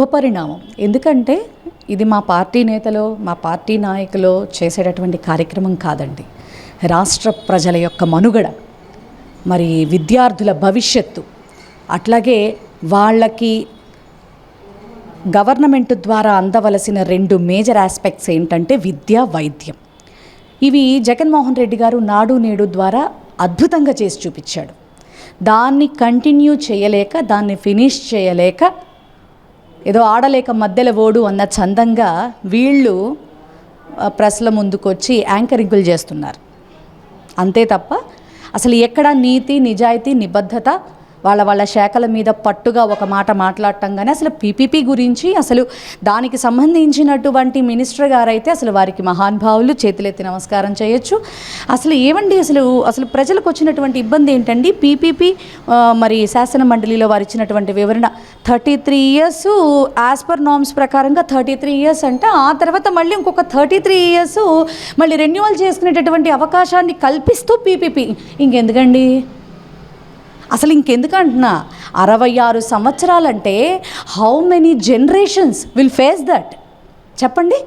శుభపరిణామం. ఎందుకంటే ఇది మా పార్టీ నేతలో మా పార్టీ నాయకులో చేసేటటువంటి కార్యక్రమం కాదండి. రాష్ట్ర ప్రజల యొక్క మనుగడ, మరి విద్యార్థుల భవిష్యత్తు, అట్లాగే వాళ్ళకి గవర్నమెంట్ ద్వారా అందవలసిన రెండు మేజర్ ఆస్పెక్ట్స్ ఏంటంటే విద్య, వైద్యం. ఇవి జగన్మోహన్ రెడ్డి గారు నాడు నేడు ద్వారా అద్భుతంగా చేసి చూపించాడు. దాన్ని కంటిన్యూ చేయలేక, దాన్ని ఫినిష్ చేయలేక, ఏదో ఆడలేక మధ్యలో ఓడు అన్న చందంగా వీళ్ళు ప్రెస్ల ముందుకొచ్చి యాంకరింగులు చేస్తున్నారు. అంతే తప్ప అసలు ఎక్కడ నీతి, నిజాయితీ, నిబద్ధత, వాళ్ళ శాఖల మీద పట్టుగా ఒక మాట మాట్లాడటం కానీ, అసలు పీపీపీ గురించి అసలు దానికి సంబంధించినటువంటి మినిస్టర్ గారైతే అసలు వారికి మహానుభావులు, చేతులెత్తి నమస్కారం చేయొచ్చు. అసలు ఏమండి, అసలు ప్రజలకు వచ్చినటువంటి ఇబ్బంది ఏంటండి? పీపీపీ మరి శాసన మండలిలో వారు ఇచ్చినటువంటి వివరణ 33 years యాజ్ పర్ నార్మ్స్ ప్రకారంగా 33 years అంట. ఆ తర్వాత మళ్ళీ ఇంకొక 33 years మళ్ళీ రెన్యువల్ చేసుకునేటటువంటి అవకాశాన్ని కల్పిస్తూ పీపీపీ. ఇంకెందుకండి అసలు, ఇంకెందుకంటున్నా? 66 సంవత్సరాలంటే how many generations will face that? చెప్పండి.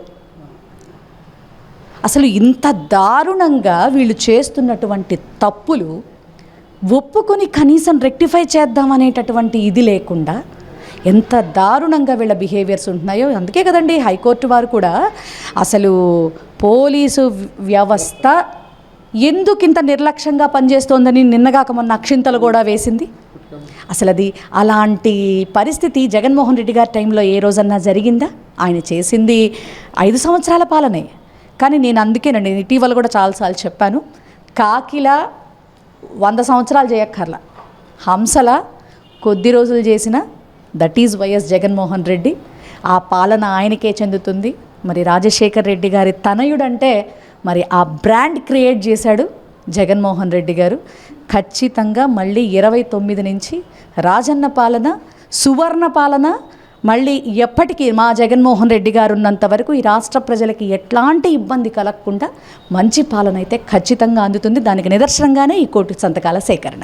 అసలు ఇంత దారుణంగా వీళ్ళు చేస్తున్నటువంటి తప్పులు ఒప్పుకొని కనీసం రెక్టిఫై చేద్దామనేటటువంటి ఇది లేకుండా ఎంత దారుణంగా వీళ్ళ బిహేవియర్స్ ఉంటున్నాయో. అందుకే కదండి హైకోర్టు వారు కూడా అసలు పోలీసు వ్యవస్థ ఎందుకు ఇంత నిర్లక్ష్యంగా పనిచేస్తోందని నిన్నగాక మొన్న అక్షింతలు కూడా వేసింది. అసలు అది అలాంటి పరిస్థితి జగన్మోహన్ రెడ్డి గారి టైంలో ఏ రోజన్నా జరిగిందా? ఆయన చేసింది 5 సంవత్సరాల పాలనే. కానీ నేను అందుకేనండి ఇటీవల కూడా చాలాసార్లు చెప్పాను, కాకిలా 100 సంవత్సరాలు చేయక్కర్లా, హంసలా కొద్ది రోజులు చేసిన that is YS Jaganmohan Reddy. ఆ పాలన ఆయనకే చెందుతుంది. మరి రాజశేఖర్ రెడ్డి గారి తనయుడంటే మరి ఆ బ్రాండ్ క్రియేట్ చేశాడు జగన్మోహన్ రెడ్డి గారు. ఖచ్చితంగా మళ్ళీ 29 నుంచి రాజన్న పాలన, సువర్ణ పాలన, మళ్ళీ ఎప్పటికీ మా జగన్మోహన్ రెడ్డి గారు ఉన్నంత వరకు ఈ రాష్ట్ర ప్రజలకి ఎట్లాంటి ఇబ్బంది కలగకుండా మంచి పాలన అయితే ఖచ్చితంగా అందుతుంది. దానికి నిదర్శనంగానే ఈ కోటి సంతకాల సేకరణ.